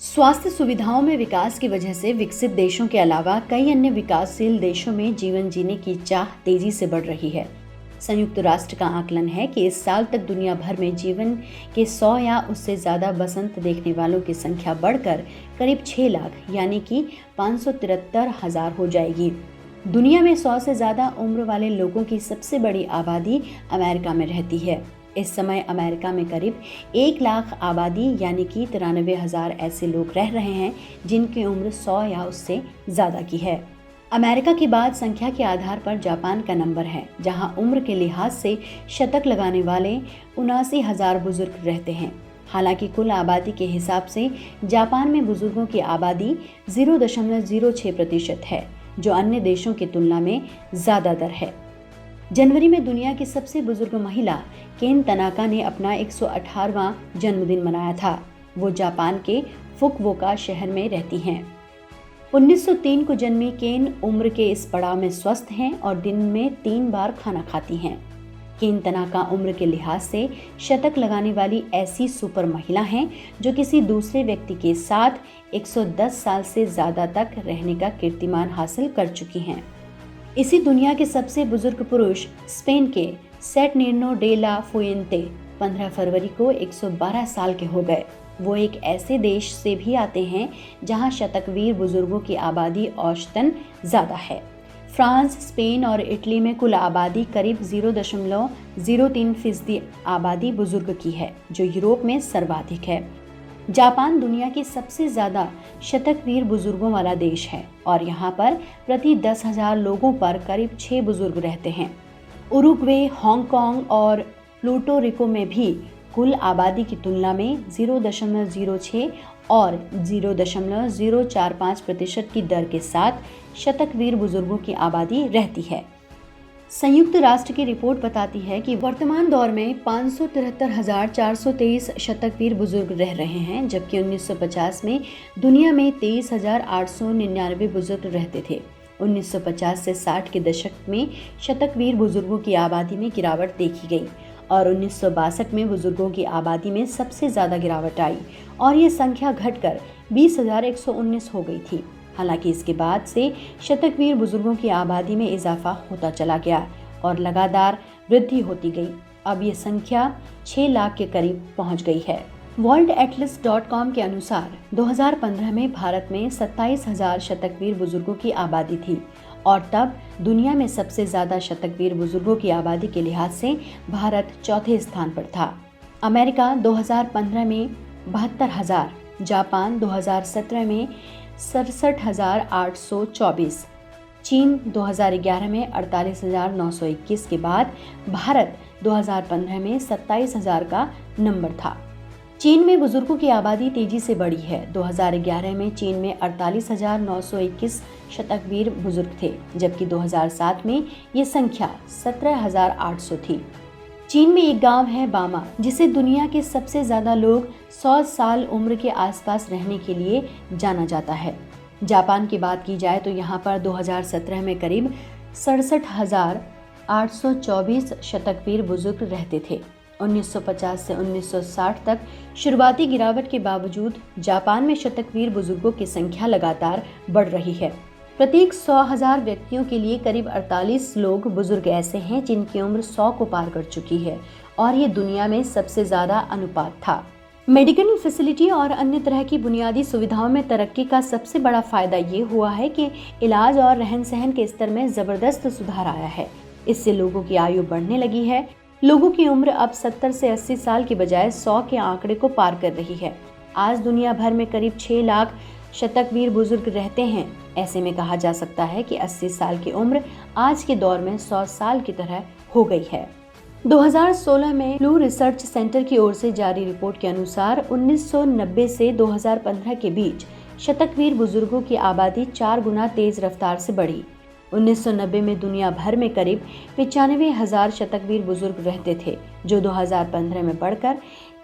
स्वास्थ्य सुविधाओं में विकास की वजह से विकसित देशों के अलावा कई अन्य विकासशील देशों में जीवन जीने की चाह तेजी से बढ़ रही है। संयुक्त राष्ट्र का आकलन है कि इस साल तक दुनिया भर में जीवन के 100 या उससे ज़्यादा बसंत देखने वालों की संख्या बढ़कर करीब 6 लाख यानी कि 573,000 हो जाएगी। दुनिया में 100 से ज़्यादा उम्र वाले लोगों की सबसे बड़ी आबादी अमेरिका में रहती है। इस समय अमेरिका में करीब 1 लाख आबादी यानी कि 93,000 ऐसे लोग रह रहे हैं जिनकी उम्र 100 या उससे ज़्यादा की है। अमेरिका के बाद संख्या के आधार पर जापान का नंबर है, जहां उम्र के लिहाज से शतक लगाने वाले 79,000 बुजुर्ग रहते हैं। हालांकि कुल आबादी के हिसाब से जापान में बुजुर्गों की आबादी 0.06% है, जो अन्य देशों की तुलना में ज़्यादा दर है। जनवरी में दुनिया की सबसे बुजुर्ग महिला केन तनाका ने अपना 118वां जन्मदिन मनाया था। वो जापान के फुकुओका शहर में रहती हैं। 1903 को जन्मी केन उम्र के इस पड़ाव में स्वस्थ हैं और दिन में 3 बार खाना खाती हैं। केन तनाका उम्र के लिहाज से शतक लगाने वाली ऐसी सुपर महिला हैं जो किसी दूसरे व्यक्ति के साथ 110 साल से ज़्यादा तक रहने का कीर्तिमान हासिल कर चुकी हैं। इसी दुनिया के सबसे बुजुर्ग पुरुष स्पेन के सेटर्निनो डे ला फुएंते 15 फरवरी को 112 साल के हो गए। वो एक ऐसे देश से भी आते हैं जहां शतकवीर बुजुर्गों की आबादी औसतन ज़्यादा है। फ्रांस, स्पेन और इटली में कुल आबादी करीब 0.03% आबादी बुजुर्ग की है, जो यूरोप में सर्वाधिक है। जापान दुनिया की सबसे ज़्यादा शतकवीर बुजुर्गों वाला देश है और यहाँ पर प्रति 10,000 लोगों पर करीब 6 बुजुर्ग रहते हैं। उरुग्वे, हांगकांग और प्लूटो रिको में भी कुल आबादी की तुलना में 0.06 और 0.045% की दर के साथ शतकवीर बुजुर्गों की आबादी रहती है। संयुक्त राष्ट्र की रिपोर्ट बताती है कि वर्तमान दौर में 573,423 शतकवीर बुजुर्ग रह रहे हैं, जबकि 1950 में दुनिया में 23,899 बुजुर्ग रहते थे। 1950 से 60 के दशक में शतकवीर बुजुर्गों की आबादी में गिरावट देखी गई और 1962 में बुजुर्गों की आबादी में सबसे ज़्यादा गिरावट आई और ये संख्या घटकर 20,119 हो गई थी। हालांकि इसके बाद से शतकवीर बुजुर्गों की आबादी में इजाफा होता चला गया और लगातार वृद्धि होती गई। अब ये संख्या 6 लाख के करीब पहुंच गई है। worldatlas.com के अनुसार 2015 में भारत में 27,000 शतकवीर बुजुर्गों की आबादी थी और तब दुनिया में सबसे ज़्यादा शतकवीर बुजुर्गों की आबादी के लिहाज से भारत चौथे स्थान पर था। अमेरिका 2015 में 72,000, जापान 2017 में 67,824, चीन 2011 में 48,921 के बाद भारत 2015 में 27,000 का नंबर था। चीन में बुजुर्गों की आबादी तेजी से बढ़ी है। 2011 में चीन में 48,921 शतकवीर बुजुर्ग थे, जबकि 2007 में ये संख्या 17,800 थी। चीन में एक गांव है बामा, जिसे दुनिया के सबसे ज़्यादा लोग 100 साल उम्र के आसपास रहने के लिए जाना जाता है। जापान की बात की जाए तो यहाँ पर 2017 में करीब 67,824 शतकवीर बुजुर्ग रहते थे। 1950 से 1960 तक शुरुआती गिरावट के बावजूद जापान में शतकवीर बुजुर्गों की संख्या लगातार बढ़ रही है। प्रत्येक 100,000 व्यक्तियों के लिए करीब 48 लोग बुजुर्ग ऐसे हैं जिनकी उम्र 100 को पार कर चुकी है और ये दुनिया में सबसे ज़्यादा अनुपात था। मेडिकल फैसिलिटी और अन्य तरह की बुनियादी सुविधाओं में तरक्की का सबसे बड़ा फायदा ये हुआ है कि इलाज और रहन सहन के स्तर में ज़बरदस्त सुधार आया है। इससे लोगों की आयु बढ़ने लगी है। लोगों की उम्र अब 70 से 80 साल की बजाय 100 के आंकड़े को पार कर रही है। आज दुनिया भर में करीब 6 लाख शतकवीर बुजुर्ग रहते हैं। ऐसे में कहा जा सकता है कि 80 साल की उम्र आज के दौर में 100 साल की तरह हो गई है। 2016 में प्लू रिसर्च सेंटर की ओर से जारी रिपोर्ट के अनुसार 1990 से 2015 के बीच शतकवीर बुजुर्गों की आबादी 4 गुना तेज रफ्तार से बढ़ी। 1990 में दुनिया भर में करीब 95,000 शतकवीर बुजुर्ग रहते थे, जो 2015 में बढ़कर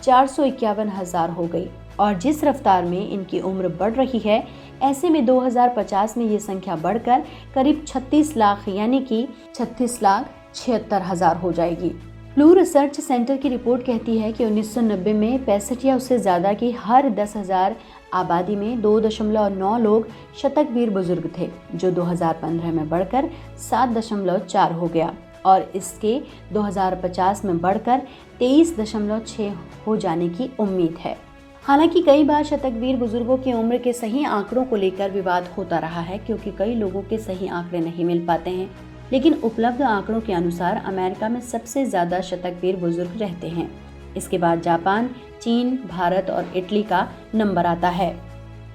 451,000 हो गई और जिस रफ्तार में इनकी उम्र बढ़ रही है, ऐसे में 2050 में ये संख्या बढ़कर करीब 36 लाख यानी कि 36,76,000 हो जाएगी। प्लू रिसर्च सेंटर की रिपोर्ट कहती है कि 1990 में 65 या उससे ज़्यादा की हर 10,000 आबादी में 2.9 लोग शतकवीर बुजुर्ग थे, जो 2015 में बढ़कर 7.4 हो गया और इसके 2050 में बढ़कर 23.6 हो जाने की उम्मीद है। हालांकि कई बार शतकवीर बुजुर्गों की उम्र के सही आंकड़ों को लेकर विवाद होता रहा है, क्योंकि कई लोगों के सही आंकड़े नहीं मिल पाते हैं। लेकिन उपलब्ध आंकड़ों के अनुसार अमेरिका में सबसे ज्यादा शतकवीर बुजुर्ग रहते हैं। इसके बाद जापान, चीन, भारत और इटली का नंबर आता है।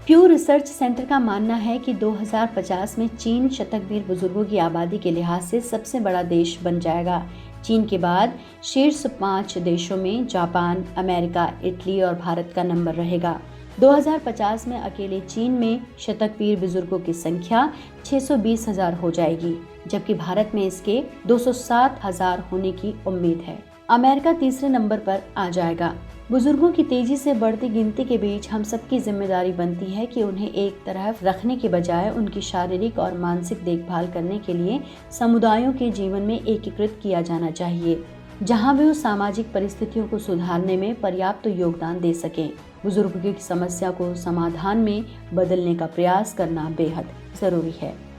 प्यू रिसर्च सेंटर का मानना है कि 2050 में चीन शतकवीर बुजुर्गों की आबादी के लिहाज से सबसे बड़ा देश बन जाएगा। चीन के बाद शीर्ष 5 देशों में जापान, अमेरिका, इटली और भारत का नंबर रहेगा। 2050 में अकेले चीन में शतकवीर बुजुर्गों की संख्या 620,000 हो जाएगी, जबकि भारत में इसके 207,000 होने की उम्मीद है। अमेरिका तीसरे नंबर पर आ जाएगा। बुजुर्गों की तेजी से बढ़ती गिनती के बीच हम सबकी जिम्मेदारी बनती है कि उन्हें एक तरफ रखने के बजाय उनकी शारीरिक और मानसिक देखभाल करने के लिए समुदायों के जीवन में एकीकृत किया जाना चाहिए, जहां वे उस सामाजिक परिस्थितियों को सुधारने में पर्याप्त योगदान दे सकें। बुजुर्गों की समस्या को समाधान में बदलने का प्रयास करना बेहद जरूरी है।